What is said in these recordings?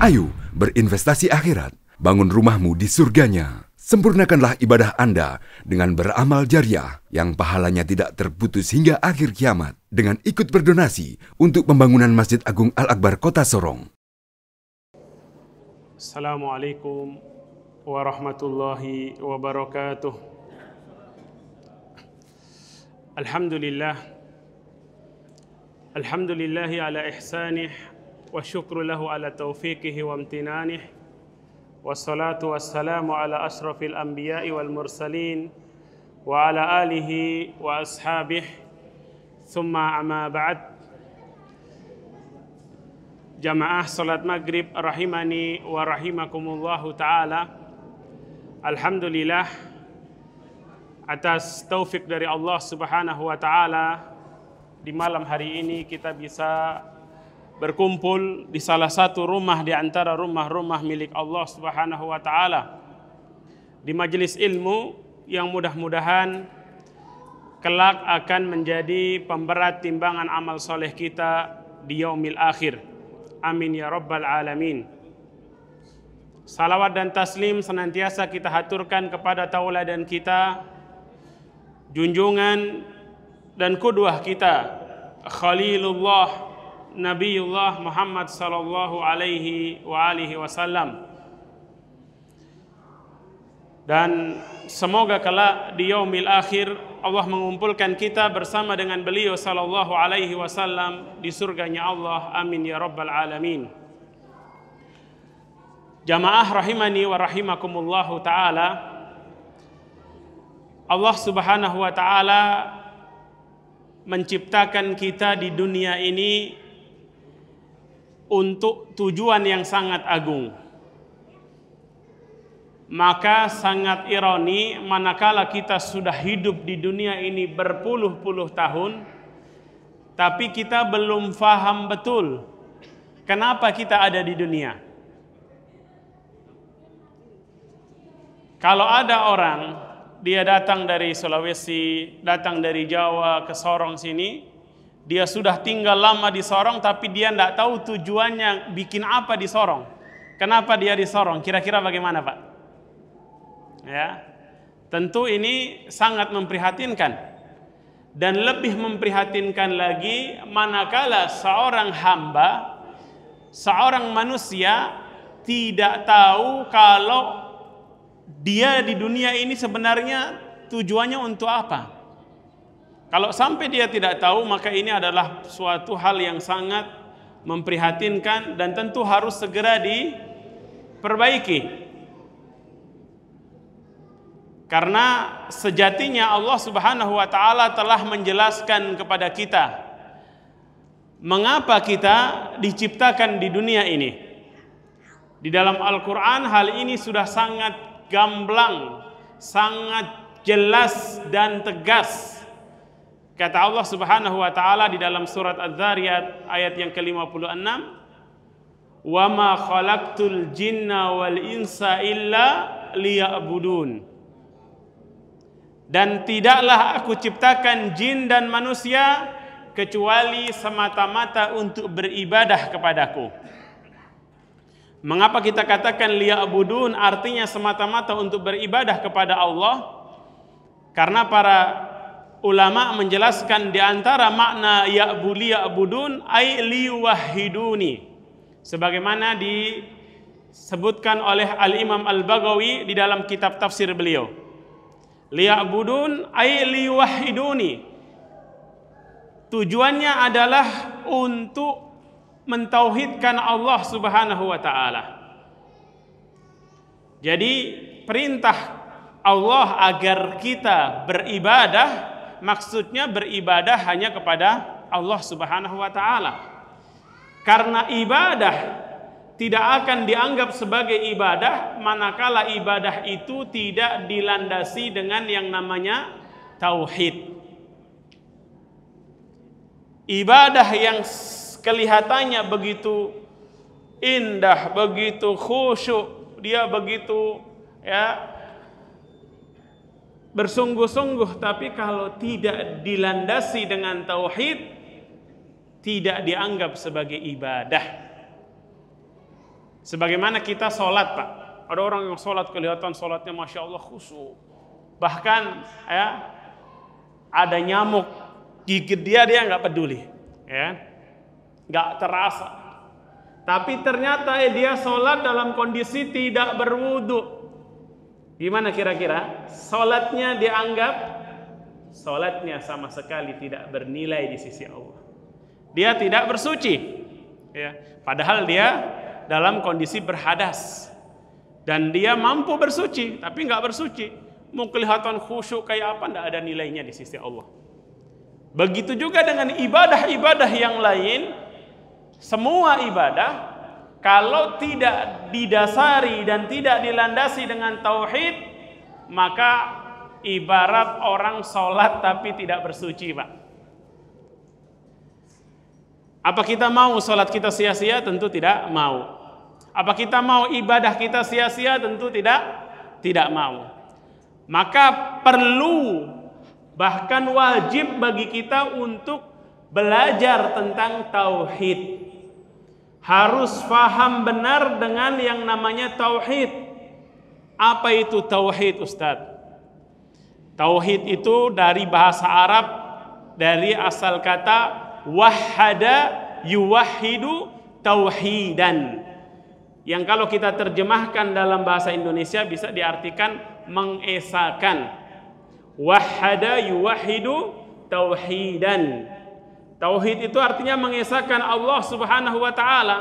Ayo berinvestasi akhirat, bangun rumahmu di surganya. Sempurnakanlah ibadah Anda dengan beramal jariah yang pahalanya tidak terputus hingga akhir kiamat dengan ikut berdonasi untuk pembangunan Masjid Agung Al-Akbar Kota Sorong. Assalamualaikum warahmatullahi wabarakatuh. Alhamdulillahi ala ihsanih wa syukru lahu ala taufiqihi wa amtinanih. Wassalatu wassalamu ala ashrafil anbiya'i wal mursalin wa ala alihi wa ashabih. Thumma amma ba'd. Jamaah salat maghrib rahimani wa rahimakumullahu ta'ala. Alhamdulillah atas taufik dari Allah subhanahu wa ta'ala, di malam hari ini kita bisa berkumpul di salah satu rumah di antara rumah-rumah milik Allah subhanahu wa ta'ala, di majelis ilmu yang mudah-mudahan kelak akan menjadi pemberat timbangan amal soleh kita di yaumil akhir. Amin ya rabbal alamin. Salawat dan taslim senantiasa kita haturkan kepada tauladan kita, junjungan dan qudwah kita, Khalilullah Nabiullah Muhammad sallallahu alaihi wa alihi wasallam. Dan semoga kelak di yaumil akhir Allah mengumpulkan kita bersama dengan beliau sallallahu alaihi wasallam di surganya Allah. Amin ya rabbal alamin. Jamaah rahimani wa rahimakumullahu ta'ala, Allah subhanahu wa ta'ala menciptakan kita di dunia ini untuk tujuan yang sangat agung. Maka sangat ironi manakala kita sudah hidup di dunia ini berpuluh-puluh tahun, tapi kita belum faham betul kenapa kita ada di dunia. Kalau ada orang, dia datang dari Sulawesi, datang dari Jawa ke Sorong sini, dia sudah tinggal lama di Sorong, tapi dia tidak tahu tujuannya bikin apa di Sorong. Kenapa dia di Sorong? Kira-kira bagaimana, Pak? Ya, tentu ini sangat memprihatinkan. Dan lebih memprihatinkan lagi manakala seorang hamba, seorang manusia tidak tahu kalau dia di dunia ini sebenarnya tujuannya untuk apa. Kalau sampai dia tidak tahu, maka ini adalah suatu hal yang sangat memprihatinkan dan tentu harus segera diperbaiki. Karena sejatinya Allah subhanahu wa ta'ala telah menjelaskan kepada kita mengapa kita diciptakan di dunia ini. Di dalam Al-Quran hal ini sudah sangat gamblang, sangat jelas dan tegas. Kata Allah subhanahu wa ta'ala di dalam surat Az-Zariyat ayat yang ke-56, "Wa ma khalaqtul jinna wal insa illa liya'budun." Dan tidaklah aku ciptakan jin dan manusia kecuali semata-mata untuk beribadah kepadaku. Mengapa kita katakan liya'budun, artinya semata-mata untuk beribadah kepada Allah? Karena para ulama menjelaskan di antara makna ya'budun ay liwahiduni, sebagaimana disebutkan oleh Al-Imam Al-Baghawi di dalam kitab tafsir beliau. Liya'budun ay liwahiduni, tujuannya adalah untuk mentauhidkan Allah subhanahu wa ta'ala. Jadi perintah Allah agar kita beribadah, maksudnya beribadah hanya kepada Allah subhanahu wa ta'ala. Karena ibadah tidak akan dianggap sebagai ibadah manakala ibadah itu tidak dilandasi dengan yang namanya tauhid. Ibadah yang kelihatannya begitu indah, begitu khusyuk, dia begitu bersungguh-sungguh, tapi kalau tidak dilandasi dengan tauhid, tidak dianggap sebagai ibadah. Sebagaimana kita sholat, Pak. Ada orang yang sholat kelihatan sholatnya Masya Allah khusyuk. Bahkan ya, ada nyamuk gigit dia nggak peduli, ya, nggak terasa. Tapi ternyata dia sholat dalam kondisi tidak berwudu. Gimana kira-kira? Sholatnya dianggap sholatnya sama sekali tidak bernilai di sisi Allah. Dia tidak bersuci, ya. Padahal dia dalam kondisi berhadas dan dia mampu bersuci, tapi nggak bersuci. Mau kelihatan khusyuk kayak apa, nggak ada nilainya di sisi Allah. Begitu juga dengan ibadah-ibadah yang lain. Semua ibadah kalau tidak didasari dan tidak dilandasi dengan tauhid, maka ibarat orang sholat tapi tidak bersuci, Pak. Apa kita mau sholat kita sia-sia? Tentu tidak mau. Apa kita mau ibadah kita sia-sia? Tentu tidak mau. Maka perlu, bahkan wajib bagi kita untuk belajar tentang tauhid. Harus faham benar dengan yang namanya tauhid. Apa itu tauhid, Ustadz? Tauhid itu dari bahasa Arab, dari asal kata wahada yuwahidu tauhidan. Yang kalau kita terjemahkan dalam bahasa Indonesia bisa diartikan mengesakan. Wahada yuwahidu tauhidan. Tauhid itu artinya mengesahkan Allah Subhanahu wa taala.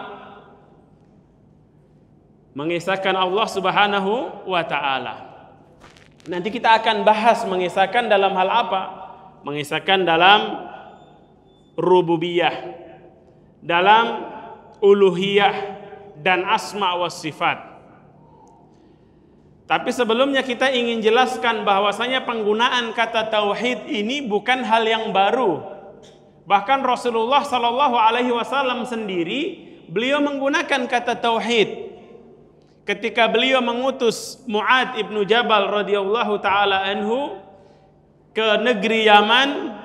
Mengesahkan Allah Subhanahu wa taala. Nanti kita akan bahas mengesahkan dalam hal apa? Mengesahkan dalam rububiyah, dalam uluhiyah dan asma wa sifat. Tapi sebelumnya kita ingin jelaskan bahwasanya penggunaan kata tauhid ini bukan hal yang baru. Bahkan Rasulullah Shallallahu Alaihi Wasallam sendiri beliau menggunakan kata tauhid ketika beliau mengutus Mu'ad ibnu Jabal radhiyallahu taala anhu ke negeri Yaman,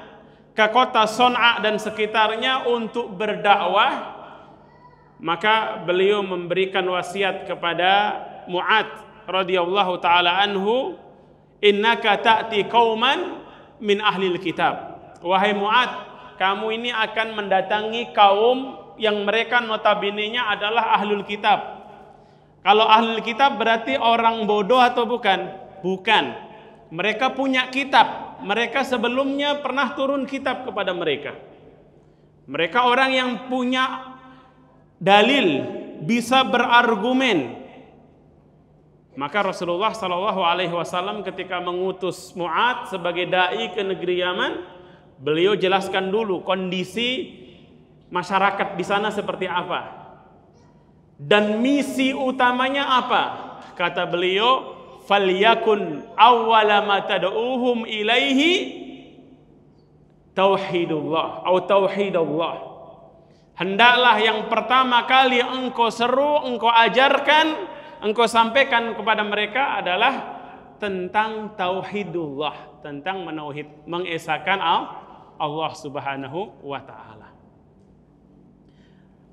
ke kota Son'a dan sekitarnya untuk berdakwah. Maka beliau memberikan wasiat kepada Mu'ad radhiyallahu taala anhu, innaka ta'ti qauman min ahlil kitab. Wahai Mu'ad, kamu ini akan mendatangi kaum yang mereka notabene-nya adalah ahlul kitab. Kalau ahlul kitab berarti orang bodoh atau bukan? Bukan. Mereka punya kitab. Mereka sebelumnya pernah turun kitab kepada mereka. Mereka orang yang punya dalil, bisa berargumen. Maka Rasulullah Shallallahu Alaihi Wasallam ketika mengutus Mu'ad sebagai dai ke negeri Yaman, beliau jelaskan dulu kondisi masyarakat di sana seperti apa dan misi utamanya apa. Kata beliau, falyakun awwala ma tad'uuhum ilaihi tauhidullah atau tauhidullah. Hendaklah yang pertama kali engkau seru, engkau ajarkan, engkau sampaikan kepada mereka adalah tentang tauhidullah, tentang mengesahkan Allah Subhanahu wa taala.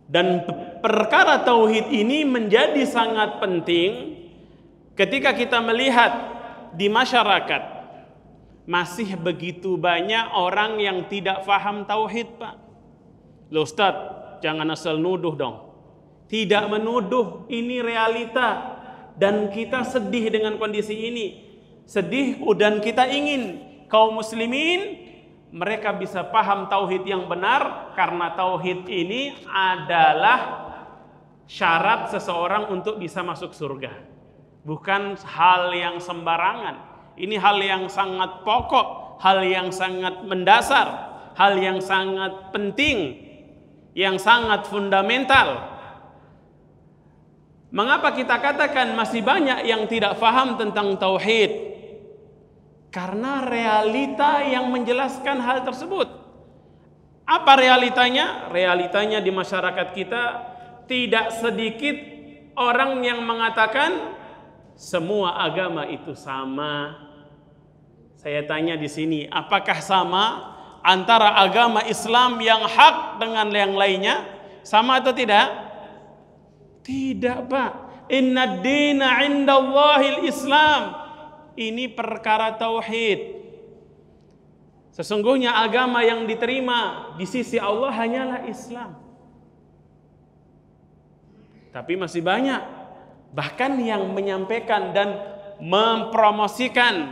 Dan perkara tauhid ini menjadi sangat penting ketika kita melihat di masyarakat masih begitu banyak orang yang tidak paham tauhid, Pak. Loh Ustaz, jangan asal nuduh dong. Tidak menuduh, ini realita dan kita sedih dengan kondisi ini. Sedih dan kita ingin kaum muslimin mereka bisa paham tauhid yang benar, karena tauhid ini adalah syarat seseorang untuk bisa masuk surga. Bukan hal yang sembarangan. Ini hal yang sangat pokok, hal yang sangat mendasar, hal yang sangat penting, yang sangat fundamental. Mengapa kita katakan masih banyak yang tidak paham tentang tauhid? Karena realita yang menjelaskan hal tersebut. Apa realitanya? Realitanya di masyarakat kita tidak sedikit orang yang mengatakan semua agama itu sama. Saya tanya di sini, apakah sama antara agama Islam yang hak dengan yang lainnya? Sama atau tidak? Tidak, Pak. Inna dina indallahil Islam. Ini perkara tauhid. Sesungguhnya agama yang diterima di sisi Allah hanyalah Islam. Tapi masih banyak bahkan yang menyampaikan dan mempromosikan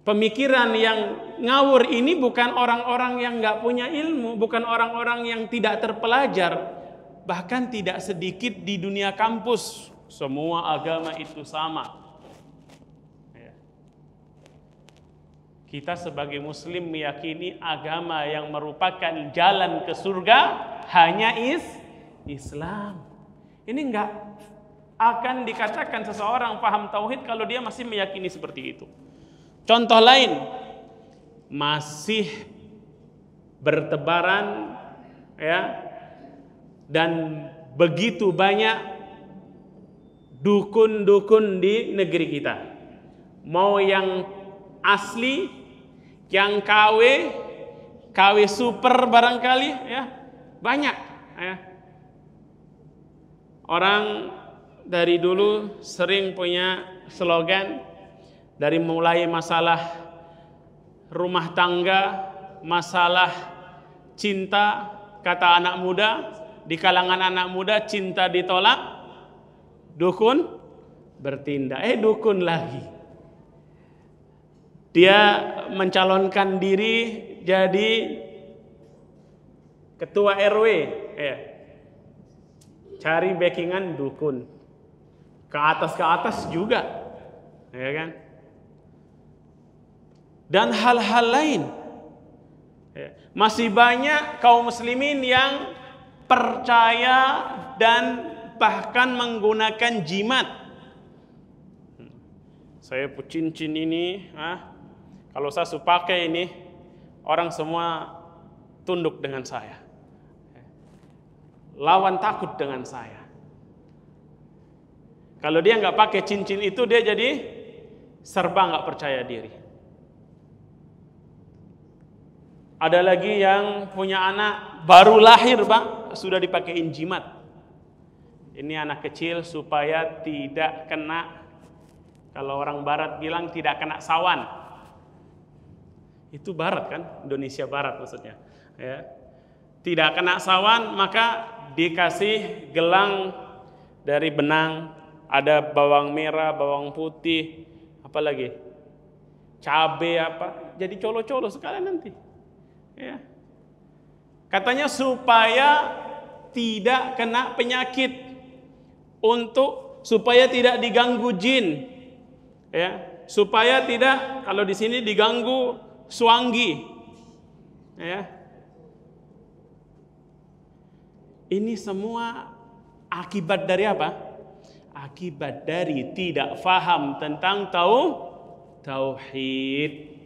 pemikiran yang ngawur ini bukan orang-orang yang nggak punya ilmu, bukan orang-orang yang tidak terpelajar, bahkan tidak sedikit di dunia kampus. Semua agama itu sama. Kita sebagai muslim meyakini agama yang merupakan jalan ke surga hanya Islam. Ini enggak akan dikatakan seseorang paham tauhid kalau dia masih meyakini seperti itu. Contoh lain, masih bertebaran ya, dan begitu banyak dukun-dukun di negeri kita. Mau yang asli, yang KW super barangkali ya, banyak ya. Orang dari dulu sering punya slogan, dari mulai masalah rumah tangga, masalah cinta, kata anak muda, di kalangan anak muda cinta ditolak, dukun bertindak. Dukun lagi. Dia mencalonkan diri jadi ketua RW, cari backingan dukun. Ke atas juga, ya kan? Dan hal-hal lain. Masih banyak kaum muslimin yang percaya dan bahkan menggunakan jimat. Saya cincin ini, kalau saya pakai ini, orang semua tunduk dengan saya. Lawan takut dengan saya. Kalau dia nggak pakai cincin itu, dia jadi serba nggak percaya diri. Ada lagi yang punya anak baru lahir, Pak, sudah dipakein jimat. Ini anak kecil supaya tidak kena, kalau orang barat bilang tidak kena sawan. Itu barat kan, Indonesia barat maksudnya. Ya. Tidak kena sawan, maka dikasih gelang dari benang, ada bawang merah, bawang putih, apa lagi? Cabe apa? Jadi colo-colo sekalian nanti. Ya. Katanya supaya tidak kena penyakit, supaya tidak diganggu jin. Ya, supaya tidak, kalau di sini diganggu suanggi. Ya. Ini semua akibat dari apa? Akibat dari tidak faham tentang tauhid.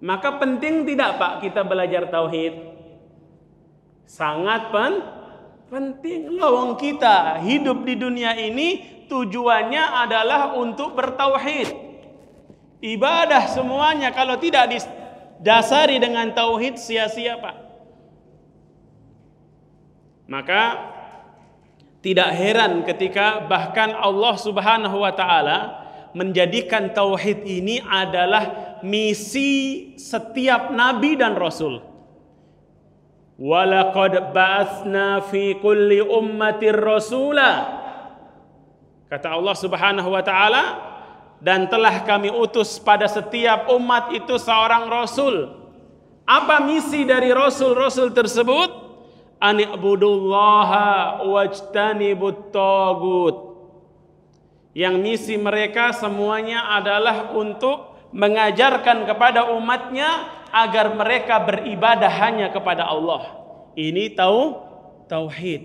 Maka penting tidak, Pak, kita belajar tauhid? Sangat penting. Lawang kita hidup di dunia ini tujuannya adalah untuk bertauhid. Ibadah semuanya kalau tidak didasari dengan tauhid sia-sia, Pak. Maka tidak heran ketika bahkan Allah Subhanahu wa taala menjadikan tauhid ini adalah misi setiap nabi dan rasul. Walaqad ba'atsna fi kulli ummatir rasula. Kata Allah Subhanahu wa taala, dan telah kami utus pada setiap umat itu seorang rasul. Apa misi dari rasul-rasul tersebut? Ani'budullaha wajtanibut tagut. Yang misi mereka semuanya adalah untuk mengajarkan kepada umatnya agar mereka beribadah hanya kepada Allah. Ini tauhid.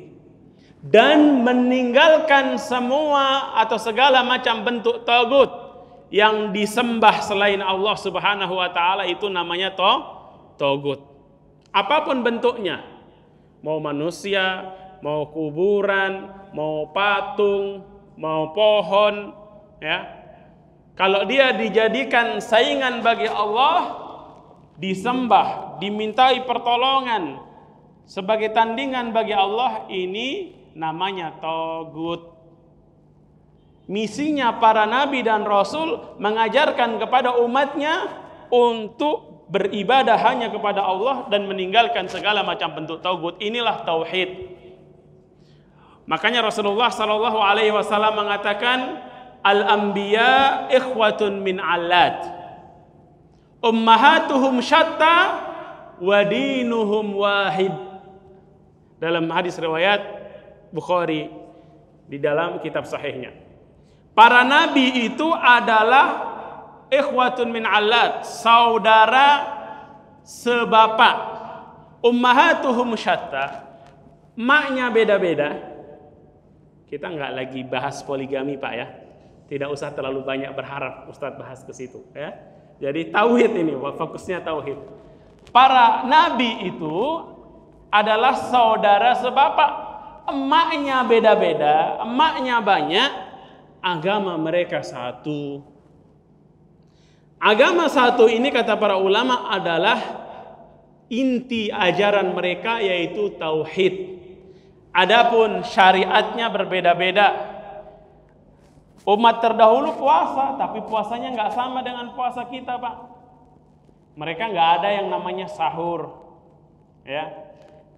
Dan meninggalkan semua atau segala macam bentuk tagut yang disembah selain Allah Subhanahu wa taala, itu namanya tagut. Apapun bentuknya. Mau manusia, mau kuburan, mau patung, mau pohon, ya. Kalau dia dijadikan saingan bagi Allah, disembah, dimintai pertolongan sebagai tandingan bagi Allah, ini namanya tagut. Misinya para nabi dan rasul mengajarkan kepada umatnya untuk beribadah hanya kepada Allah dan meninggalkan segala macam bentuk tagut. Inilah tauhid. Makanya Rasulullah sallallahu alaihi wasallam mengatakan, al-anbiya ikhwatun min allat, ummahatuhum syatta wa dinuhum wahid. Dalam hadis riwayat Bukhari di dalam kitab sahihnya. Para nabi itu adalah ikhwatun min allat, saudara sebapak. Ummahatuhum syatta, maknya beda-beda. Kita nggak lagi bahas poligami Pak ya. Tidak usah terlalu banyak berharap Ustadz bahas ke situ ya. Jadi tauhid ini, fokusnya tauhid. Para nabi itu adalah saudara sebapak. Emaknya beda-beda, emaknya banyak, agama mereka satu. Agama satu ini kata para ulama adalah inti ajaran mereka yaitu tauhid. Adapun syariatnya berbeda-beda. Umat terdahulu puasa, tapi puasanya nggak sama dengan puasa kita, Pak. Mereka nggak ada yang namanya sahur, ya.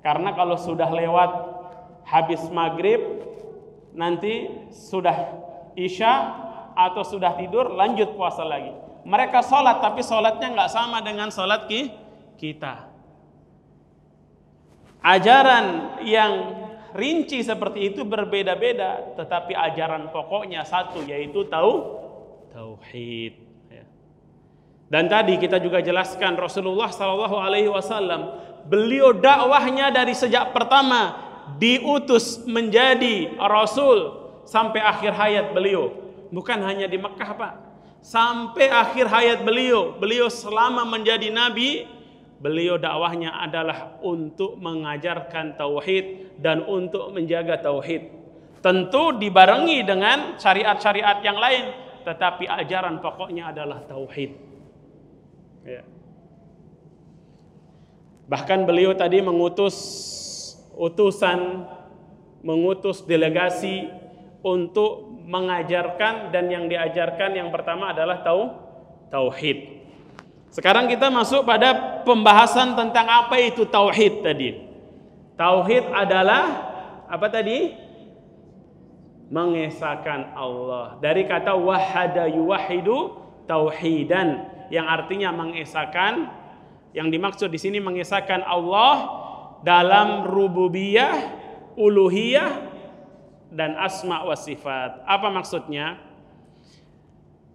Karena kalau sudah lewat habis maghrib, nanti sudah isya atau sudah tidur, lanjut puasa lagi. Mereka sholat, tapi sholatnya nggak sama dengan sholat kita. Ajaran yang rinci seperti itu berbeda-beda, tetapi ajaran pokoknya satu, yaitu tauhid. Dan tadi kita juga jelaskan Rasulullah SAW, beliau dakwahnya dari sejak pertama diutus menjadi Rasul sampai akhir hayat beliau. Bukan hanya di Mekah Pak, sampai akhir hayat beliau selama menjadi Nabi, beliau dakwahnya adalah untuk mengajarkan tauhid dan untuk menjaga tauhid. Tentu dibarengi dengan syariat-syariat yang lain, tetapi ajaran pokoknya adalah tauhid. Ya. Bahkan beliau tadi mengutus delegasi untuk mengajarkan, dan yang diajarkan yang pertama adalah tauhid. Sekarang kita masuk pada pembahasan tentang apa itu tauhid tadi. Tauhid adalah apa tadi? Mengesahkan Allah. Dari kata wahada yuwahidu tauhidan, yang artinya mengesahkan. Yang dimaksud di sini mengesahkan Allah dalam rububiyah, uluhiyah, dan asma wa sifat. Apa maksudnya?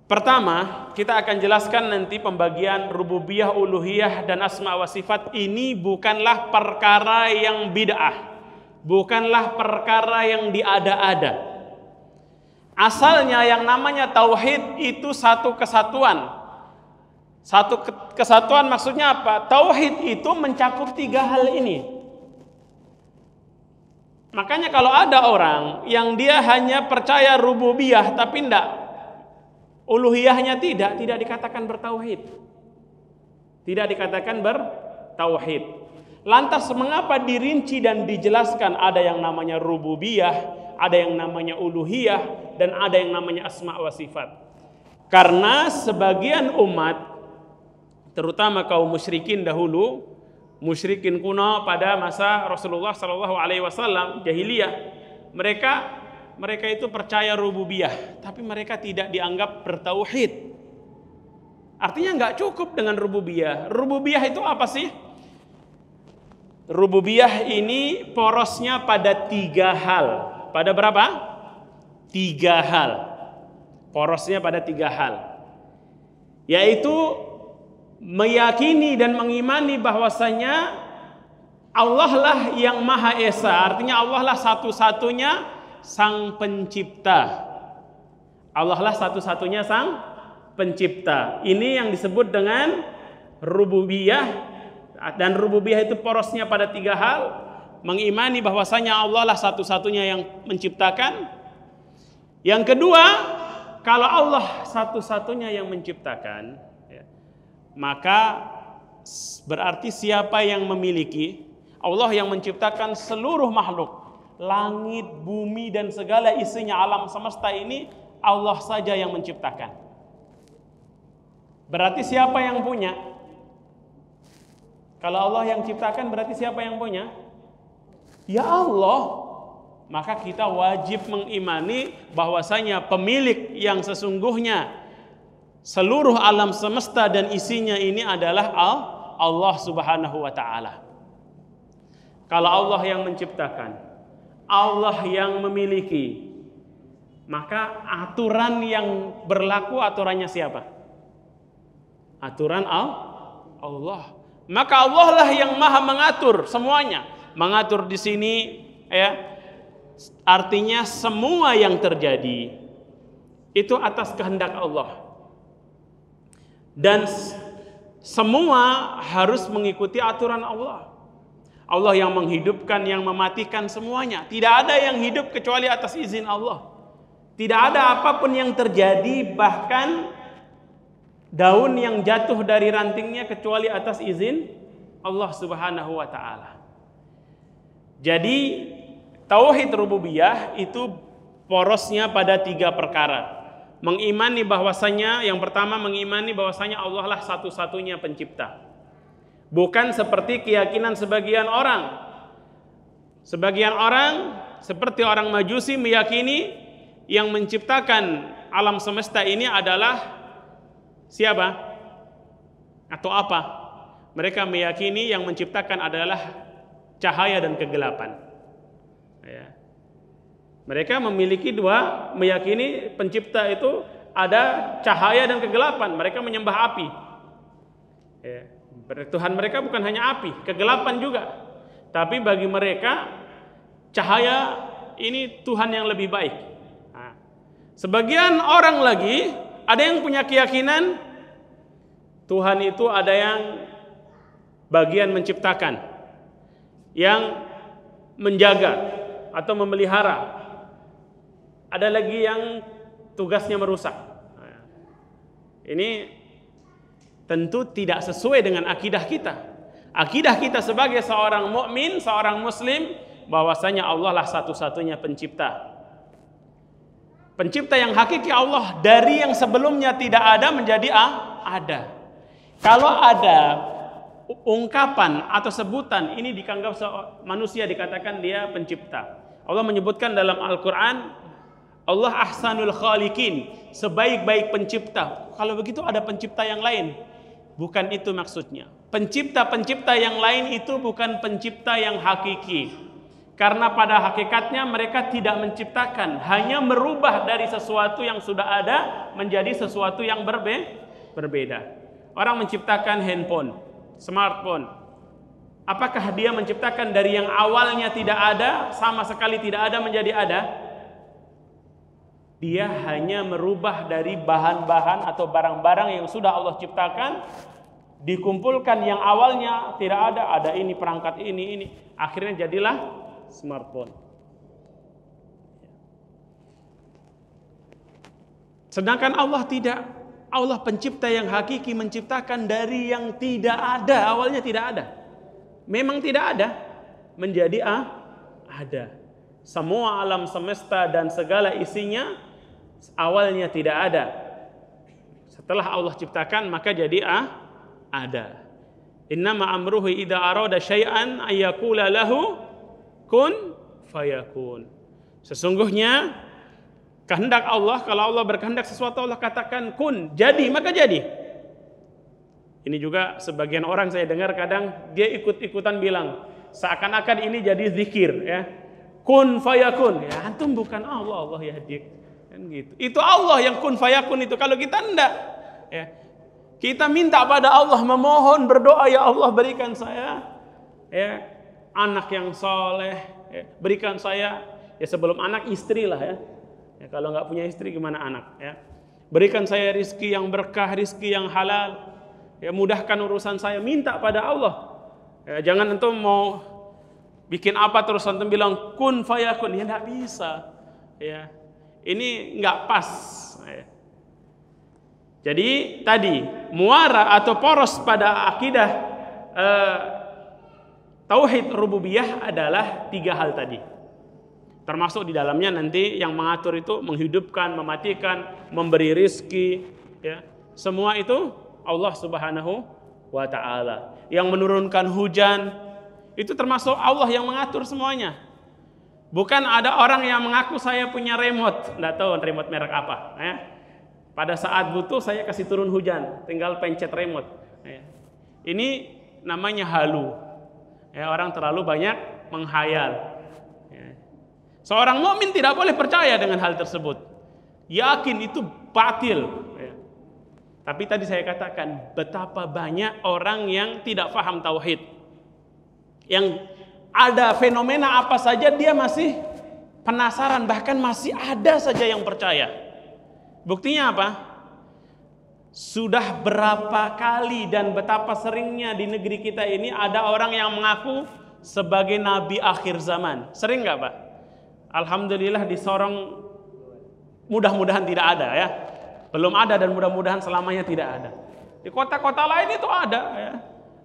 Pertama, kita akan jelaskan nanti pembagian rububiyah, uluhiyah, dan asma wa sifat. Ini bukanlah perkara yang bid'ah, bukanlah perkara yang diada-ada. Asalnya yang namanya tauhid itu satu kesatuan. Satu kesatuan maksudnya apa? Tauhid itu mencakup tiga hal ini. Makanya kalau ada orang yang dia hanya percaya rububiyah tapi uluhiyahnya tidak dikatakan bertauhid. Tidak dikatakan bertauhid. Lantas mengapa dirinci dan dijelaskan ada yang namanya rububiyah, ada yang namanya uluhiyah, dan ada yang namanya asma wa sifat? Karena sebagian umat, terutama kaum musyrikin dahulu, musyrikin kuno pada masa Rasulullah SAW, jahiliyah, mereka itu percaya rububiyah, tapi mereka tidak dianggap bertauhid. Artinya nggak cukup dengan rububiyah. Rububiyah itu apa sih? Rububiyah ini porosnya pada tiga hal. Pada berapa? Tiga hal. Porosnya pada tiga hal. Yaitu meyakini dan mengimani bahwasanya Allah lah yang Maha Esa. Artinya Allah lah satu-satunya Sang Pencipta. Allah lah satu-satunya Sang Pencipta. Ini yang disebut dengan rububiyah. Dan rububiyah itu porosnya pada tiga hal. Mengimani bahwasanya Allah lah satu-satunya yang menciptakan. Yang kedua, kalau Allah satu-satunya yang menciptakan, maka berarti siapa yang memiliki? Allah yang menciptakan seluruh makhluk, langit, bumi, dan segala isinya alam semesta ini Allah saja yang menciptakan. Berarti siapa yang punya? Kalau Allah yang ciptakan, berarti siapa yang punya? Ya Allah. Maka kita wajib mengimani bahwasanya pemilik yang sesungguhnya seluruh alam semesta dan isinya ini adalah Allah Subhanahu wa ta'ala. Kalau Allah yang menciptakan, Allah yang memiliki, maka aturan yang berlaku aturannya siapa? Aturan Allah. Maka Allah lah yang maha mengatur semuanya. Mengatur di sini ya, artinya semua yang terjadi itu atas kehendak Allah. Dan semua harus mengikuti aturan Allah. Allah yang menghidupkan, yang mematikan semuanya. Tidak ada yang hidup kecuali atas izin Allah. Tidak ada apapun yang terjadi, bahkan daun yang jatuh dari rantingnya kecuali atas izin Allah Subhanahu wa ta'ala. Jadi tauhid rububiyah itu porosnya pada 3 perkara. Mengimani bahwasanya, yang pertama mengimani bahwasanya Allah lah satu-satunya pencipta. Bukan seperti keyakinan sebagian orang. Sebagian orang seperti orang Majusi meyakini yang menciptakan alam semesta ini adalah siapa? Atau apa? Mereka meyakini yang menciptakan adalah cahaya dan kegelapan. Ya. Mereka memiliki meyakini pencipta itu ada cahaya dan kegelapan. Mereka menyembah api. Ya. Tuhan mereka bukan hanya api, kegelapan juga. Tapi bagi mereka cahaya ini Tuhan yang lebih baik. Nah, sebagian orang lagi ada yang punya keyakinan Tuhan itu ada yang bagian menciptakan, yang menjaga atau memelihara. Ada lagi yang tugasnya merusak. Nah, ini tentu tidak sesuai dengan akidah kita. Akidah kita sebagai seorang mukmin, seorang muslim, bahwasanya Allah lah satu-satunya pencipta. Pencipta yang hakiki Allah, dari yang sebelumnya tidak ada menjadi ada. Kalau ada ungkapan atau sebutan ini dianggap manusia dikatakan dia pencipta. Allah menyebutkan dalam Al-Quran, Allah ahsanul khaliqin, sebaik-baik pencipta. Kalau begitu ada pencipta yang lain. Bukan itu maksudnya. Pencipta-pencipta yang lain itu bukan pencipta yang hakiki. Karena pada hakikatnya mereka tidak menciptakan, hanya merubah dari sesuatu yang sudah ada menjadi sesuatu yang berbeda. Orang menciptakan handphone, smartphone. Apakah dia menciptakan dari yang awalnya tidak ada, sama sekali tidak ada menjadi ada? Dia hanya merubah dari bahan-bahan atau barang-barang yang sudah Allah ciptakan, dikumpulkan yang awalnya tidak ada ini perangkat ini, akhirnya jadilah smartphone. Sedangkan Allah tidak. Allah pencipta yang hakiki menciptakan dari yang tidak ada, awalnya tidak ada. Memang tidak ada, menjadi ada. Semua alam semesta dan segala isinya awalnya tidak ada. Setelah Allah ciptakan maka jadi ada. Innama amruhu idza arada syai'an ayyaqula lahu kun fayakun. Sesungguhnya kehendak Allah, kalau Allah berkehendak sesuatu Allah katakan kun, jadi maka jadi. Ini juga sebagian orang saya dengar kadang dia ikut-ikutan bilang seakan-akan ini jadi zikir ya. Kun fayakun. Ya antum bukan Allah, Allah yahdik. Kan gitu. Itu Allah yang kun fayakun itu. Kalau kita enggak ya. Kita minta pada Allah, memohon, berdoa, ya Allah berikan saya ya anak yang soleh, ya, berikan saya ya sebelum anak istri lah ya. Ya kalau nggak punya istri gimana anak ya. Berikan saya rizki yang berkah, rizki yang halal. Ya mudahkan urusan saya, minta pada Allah. Ya, jangan antum mau bikin apa terus antum bilang kun fayakun, ya enggak bisa. Ya. Ini enggak pas. Ya. Jadi tadi muara atau poros pada akidah tauhid rububiyah adalah 3 hal tadi. Termasuk di dalamnya nanti yang mengatur itu menghidupkan, mematikan, memberi rizki, ya. Semua itu Allah Subhanahu wa ta'ala. Yang menurunkan hujan, itu termasuk Allah yang mengatur semuanya. Bukan ada orang yang mengaku saya punya remote, nggak tahu remote merek apa. Ya. Pada saat butuh saya kasih turun hujan, tinggal pencet remote. Ya. Ini namanya halu. Ya, orang terlalu banyak menghayal. Ya. Seorang mukmin tidak boleh percaya dengan hal tersebut. Yakin itu batil. Ya. Tapi tadi saya katakan betapa banyak orang yang tidak paham tauhid. Yang ada fenomena apa saja dia masih penasaran, bahkan masih ada saja yang percaya. Buktinya apa? Sudah berapa kali dan betapa seringnya di negeri kita ini ada orang yang mengaku sebagai nabi akhir zaman. Sering nggak, Pak? Alhamdulillah di Sorong mudah-mudahan tidak ada ya. Belum ada dan mudah-mudahan selamanya tidak ada. Di kota-kota lain itu ada ya.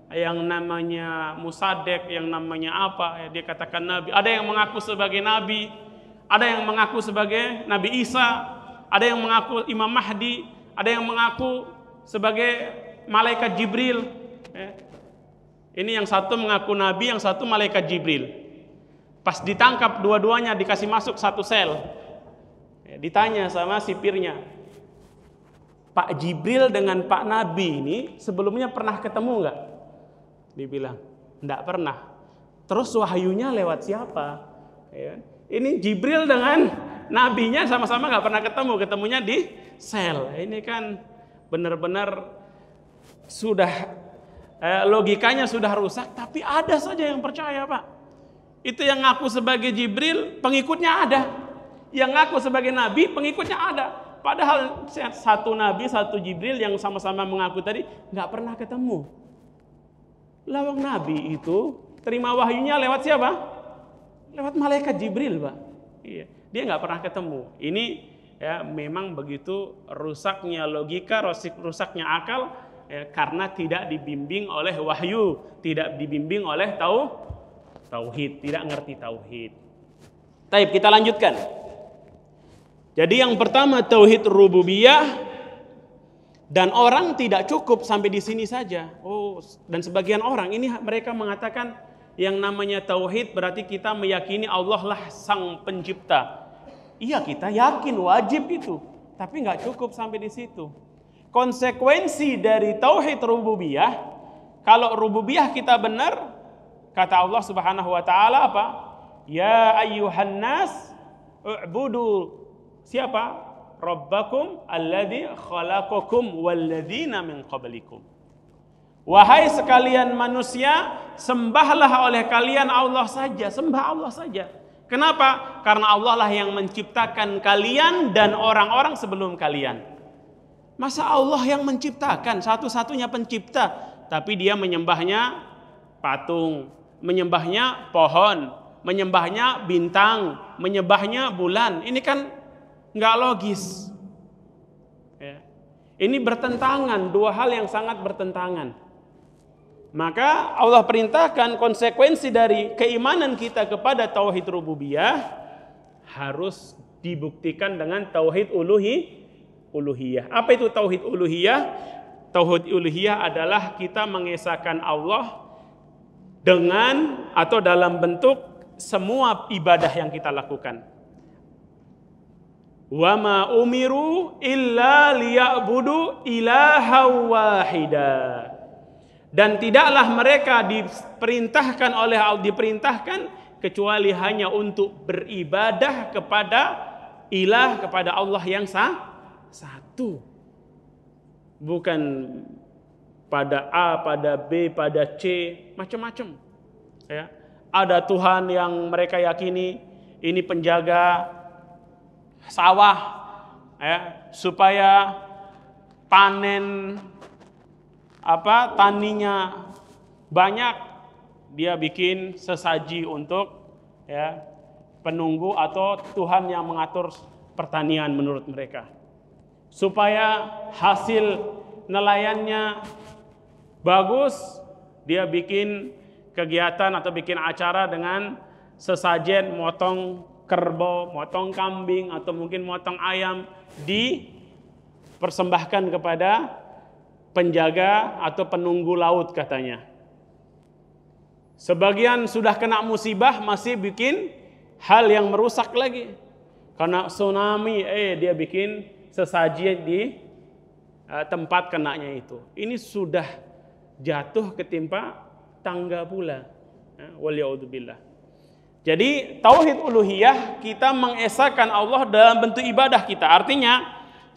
Yang namanya Musadek, yang namanya apa ya, dia katakan nabi. Ada yang mengaku sebagai nabi, ada yang mengaku sebagai Nabi Isa, ada yang mengaku Imam Mahdi, ada yang mengaku sebagai malaikat Jibril. Ini yang satu mengaku nabi, yang satu malaikat Jibril. Pas ditangkap dua-duanya dikasih masuk satu sel. Ditanya sama sipirnya, Pak Jibril dengan Pak Nabi ini sebelumnya pernah ketemu nggak? Dibilang, enggak pernah. Terus wahyunya lewat siapa? Ya. Ini Jibril dengan nabinya sama-sama nggak pernah ketemu, ketemunya di sel. Ini kan benar-benar sudah logikanya sudah rusak, tapi ada saja yang percaya, Pak. Itu yang ngaku sebagai Jibril, pengikutnya ada. Yang ngaku sebagai nabi, pengikutnya ada. Padahal satu nabi, satu Jibril yang sama-sama mengaku tadi nggak pernah ketemu. Lawang nabi itu terima wahyunya lewat siapa? Lewat malaikat Jibril, Pak. Iya, dia nggak pernah ketemu. Ini ya memang begitu rusaknya logika, rusaknya akal ya, karena tidak dibimbing oleh wahyu, tidak dibimbing oleh tauhid, tidak ngerti tauhid. Taib, kita lanjutkan. Jadi yang pertama tauhid rububiyah. Dan orang tidak cukup sampai di sini saja. Oh, dan sebagian orang ini mereka mengatakan yang namanya tauhid berarti kita meyakini Allah lah sang pencipta. Iya, kita yakin wajib itu, tapi nggak cukup sampai di situ. Konsekuensi dari tauhid rububiyah, kalau rububiyah kita benar, kata Allah Subhanahu wa taala apa? Ya ayyuhan nas u'budu siapa? Rabbakum alladzi khalaqakum walladzina min qablikum. Wahai sekalian manusia, sembahlah oleh kalian Allah saja, sembah Allah saja. Kenapa? Karena Allah lah yang menciptakan kalian dan orang-orang sebelum kalian. Masa Allah yang menciptakan, satu-satunya pencipta, tapi dia menyembahnya patung, menyembahnya pohon, menyembahnya bintang, menyembahnya bulan. Ini kan nggak logis. Ya. Ini bertentangan, dua hal yang sangat bertentangan. Maka Allah perintahkan konsekuensi dari keimanan kita kepada tauhid rububiyah harus dibuktikan dengan tauhid uluhiyah. Apa itu tauhid uluhiyah? Tauhid uluhiyah adalah kita mengesahkan Allah dengan atau dalam bentuk semua ibadah yang kita lakukan. Wa ma umiru illa liya'budu ilaha wahida. Dan tidaklah mereka diperintahkan kecuali hanya untuk beribadah kepada ilah, kepada Allah yang satu. Bukan pada A, pada B, pada C, macam-macam. Ya. Ada Tuhan yang mereka yakini ini penjaga sawah ya, supaya panen taninya banyak, dia bikin sesaji untuk ya penunggu atau Tuhan yang mengatur pertanian menurut mereka, supaya hasil nelayannya bagus, dia bikin kegiatan atau bikin acara dengan sesajen motong kerbau, motong kambing, atau mungkin motong ayam, dipersembahkan kepada penjaga atau penunggu laut katanya. Sebagian sudah kena musibah masih bikin hal yang merusak lagi. Karena tsunami, dia bikin sesaji di tempat kenanya itu. Ini sudah jatuh ketimpa tangga pula. Waliyahudzubillah. Jadi tauhid uluhiyah, kita mengesahkan Allah dalam bentuk ibadah kita. Artinya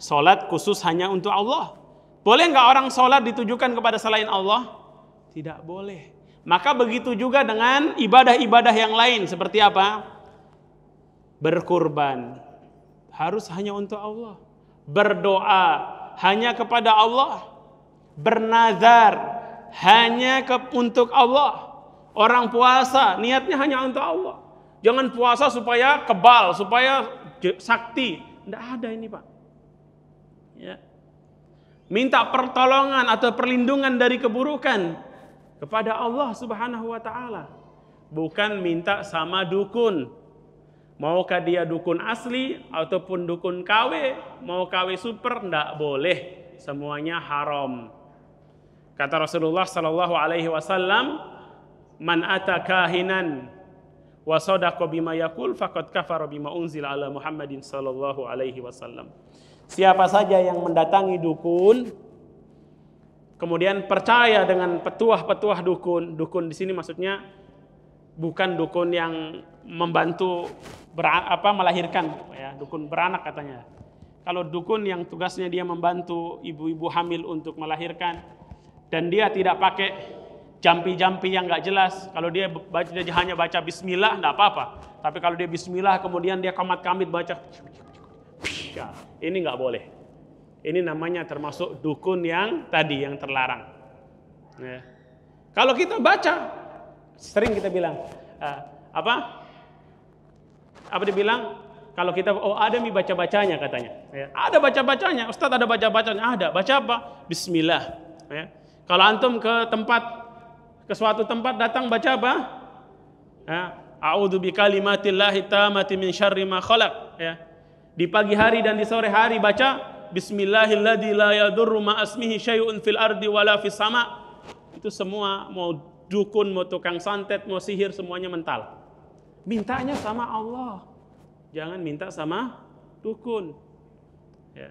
solat khusus hanya untuk Allah. Boleh nggak orang solat ditujukan kepada selain Allah? Tidak boleh. Maka begitu juga dengan ibadah-ibadah yang lain. Seperti apa? Berkurban harus hanya untuk Allah. Berdoa hanya kepada Allah. Bernazar hanya untuk Allah. Orang puasa niatnya hanya untuk Allah. Jangan puasa supaya kebal, supaya sakti. Tidak ada ini, Pak. Ya. Minta pertolongan atau perlindungan dari keburukan kepada Allah Subhanahu wa taala. Bukan minta sama dukun. Maukah dia dukun asli ataupun dukun KW, mau KW super, tidak boleh. Semuanya haram. Kata Rasulullah sallallahu alaihi wasallam, "Man ata kahinan wa sadaqa bima yaqul faqad kafara bima unzila ala Muhammadin sallallahu alaihi wasallam." Siapa saja yang mendatangi dukun kemudian percaya dengan petuah-petuah dukun. Dukun di sini maksudnya bukan dukun yang membantu melahirkan, ya, dukun beranak katanya. Kalau dukun yang tugasnya dia membantu ibu-ibu hamil untuk melahirkan dan dia tidak pakai jampi-jampi yang nggak jelas. Kalau dia hanya baca bismillah, nggak apa-apa. Tapi kalau dia bismillah kemudian dia komat-kamit baca, ini nggak boleh. Ini namanya termasuk dukun yang tadi yang terlarang. Ya. Kalau kita baca, sering kita bilang apa dibilang? Kalau kita ada mi baca-bacanya katanya. Ya. Ada baca-bacanya, Ustadz ada baca-bacanya, ada. Baca apa? Bismillah. Ya. Kalau antum ke suatu tempat datang baca apa? A'udzu bikalimatillahi tammati min syarri ma khalaq. Ya. Di pagi hari dan di sore hari baca Bismillahilladzi la yadurru ma asmihi syai'un fil ardi wala fis sama. Itu semua mau dukun, mau tukang santet, mau sihir semuanya mental. Mintanya sama Allah. Jangan minta sama dukun. Ya.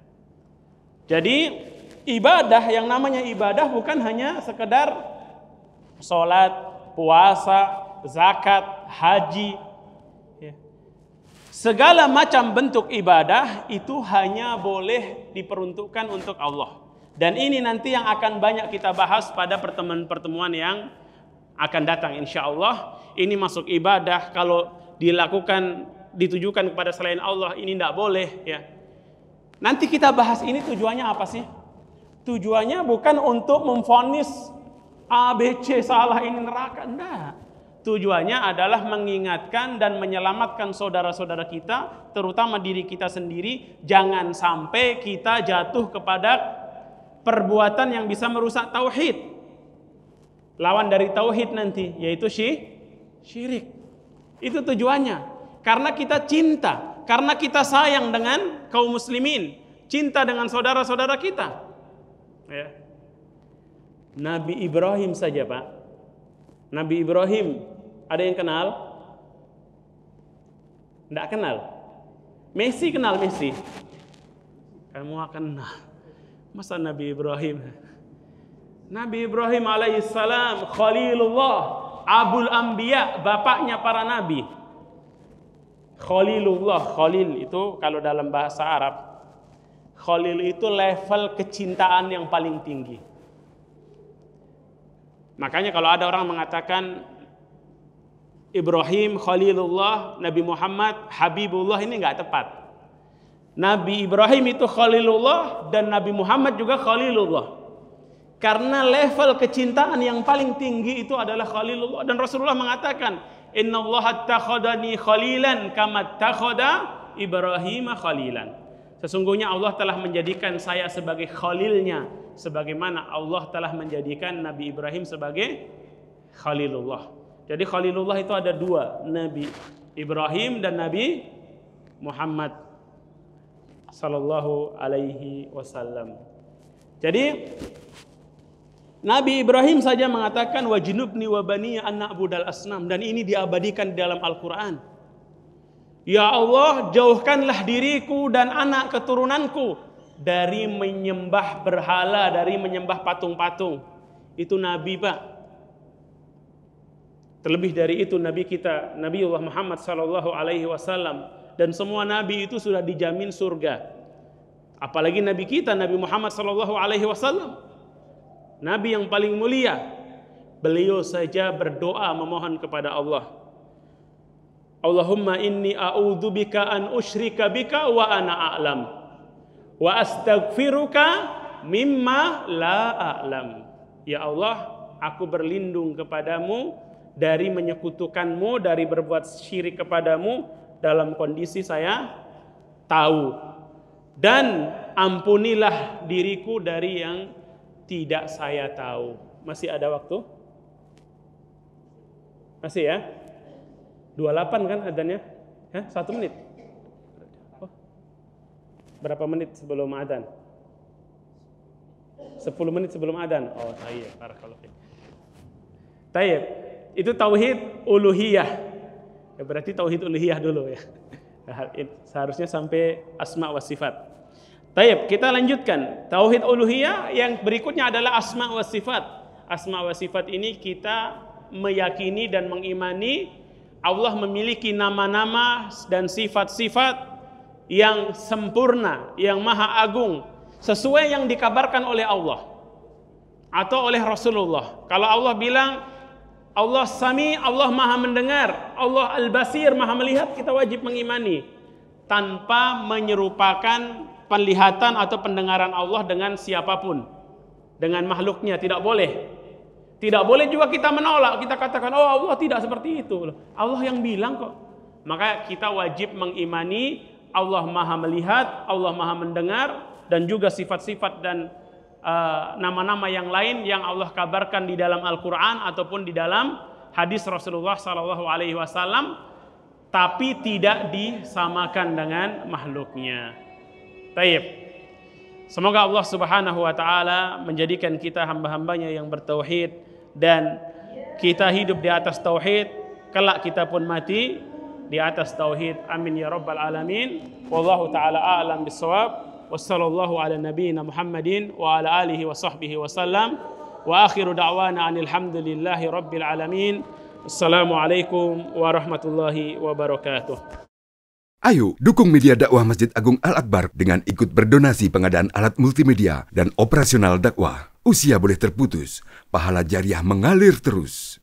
Jadi ibadah, yang namanya ibadah bukan hanya sekedar sholat, puasa, zakat, haji. Ya. Segala macam bentuk ibadah itu hanya boleh diperuntukkan untuk Allah. Dan ini nanti yang akan banyak kita bahas pada pertemuan-pertemuan yang akan datang insya Allah. Ini masuk ibadah, kalau ditujukan kepada selain Allah ini tidak boleh. Ya. Nanti kita bahas ini tujuannya apa sih? Tujuannya bukan untuk memvonis A, B, C salah ini neraka. Enggak. Tujuannya adalah mengingatkan dan menyelamatkan saudara-saudara kita, terutama diri kita sendiri. Jangan sampai kita jatuh kepada perbuatan yang bisa merusak tauhid. Lawan dari tauhid nanti, yaitu syirik. Itu tujuannya. Karena kita cinta, karena kita sayang dengan kaum muslimin, cinta dengan saudara-saudara kita. Ya. Nabi Ibrahim saja, Pak. Nabi Ibrahim, ada yang kenal? Tidak kenal. Messi kenal Messi? Kamu akan kenal. Masa Nabi Ibrahim? Nabi Ibrahim alaihissalam Khalilullah, Abul Anbiya, bapaknya para nabi. Khalilullah, Khalil itu kalau dalam bahasa Arab, Khalil itu level kecintaan yang paling tinggi. Makanya kalau ada orang mengatakan Ibrahim Khalilullah, Nabi Muhammad Habibullah, ini nggak tepat. Nabi Ibrahim itu Khalilullah dan Nabi Muhammad juga Khalilullah. Karena level kecintaan yang paling tinggi itu adalah Khalilullah. Dan Rasulullah mengatakan, Innallaha attakhadani khalilan kama attakhadha Ibrahim khalilan. Sesungguhnya Allah telah menjadikan saya sebagai khalilnya, sebagaimana Allah telah menjadikan Nabi Ibrahim sebagai Khalilullah. Jadi Khalilullah itu ada dua, Nabi Ibrahim dan Nabi Muhammad sallallahu alaihi wasallam. Jadi Nabi Ibrahim saja mengatakan wajnubni wa baniya an na'budal asnam, dan ini diabadikan di dalam Al-Qur'an. Ya Allah, jauhkanlah diriku dan anak keturunanku dari menyembah berhala, dari menyembah patung-patung. Itu Nabi, Pak. Terlebih dari itu Nabi kita, Nabiullah Muhammad sallallahu alaihi wasallam, dan semua nabi itu sudah dijamin surga. Apalagi Nabi kita, Nabi Muhammad sallallahu alaihi wasallam, Nabi yang paling mulia. Beliau saja berdoa memohon kepada Allah, Allahumma inni a'udzubika an usyrika bika wa ana a'lam wa astaghfiruka mimma la a'lam. Ya Allah, aku berlindung kepadamu dari menyekutukanmu, dari berbuat syirik kepadamu dalam kondisi saya tahu, dan ampunilah diriku dari yang tidak saya tahu. Masih ada waktu? Masih ya? 28 kan adanya? Ya, 1 menit. Oh. Berapa menit sebelum adzan? 10 menit sebelum adzan. Oh, tayyib. Barakallahu fiik. Tayyib. Itu tauhid uluhiyah. Ya, berarti tauhid uluhiyah dulu ya. Seharusnya sampai asma wa sifat. Tayyib, kita lanjutkan. Tauhid uluhiyah yang berikutnya adalah asma wa sifat. Asma wa sifat ini kita meyakini dan mengimani Allah memiliki nama-nama dan sifat-sifat yang sempurna, yang maha agung, sesuai yang dikabarkan oleh Allah atau oleh Rasulullah. Kalau Allah bilang Allah Sami, Allah maha mendengar, Allah Al-Basir, maha melihat, kita wajib mengimani tanpa menyerupakan penglihatan atau pendengaran Allah dengan siapapun, dengan makhluknya, tidak boleh. Tidak boleh juga kita menolak, kita katakan, oh Allah tidak seperti itu. Allah yang bilang kok. Maka kita wajib mengimani Allah maha melihat, Allah maha mendengar, dan juga sifat-sifat dan nama-nama yang lain yang Allah kabarkan di dalam Al-Quran ataupun di dalam hadis Rasulullah SAW, tapi tidak disamakan dengan makhluknya. Taib. Semoga Allah Subhanahu wa taala menjadikan kita hamba-hambanya yang bertauhid, dan kita hidup di atas tauhid, kelak kita pun mati di atas tauhid. Amin ya rabbal alamin. Wallahu taala a'lam bissawab. Wassallallahu ala nabiyyina Muhammadin wa ala alihi wa sahbihi wasallam. Wa akhiru da'wana anil hamdulillahi rabbil alamin. Assalamualaikum warahmatullahi wabarakatuh. Ayo dukung media dakwah Masjid Agung Al-Akbar dengan ikut berdonasi pengadaan alat multimedia dan operasional dakwah. Usia boleh terputus, pahala jariah mengalir terus.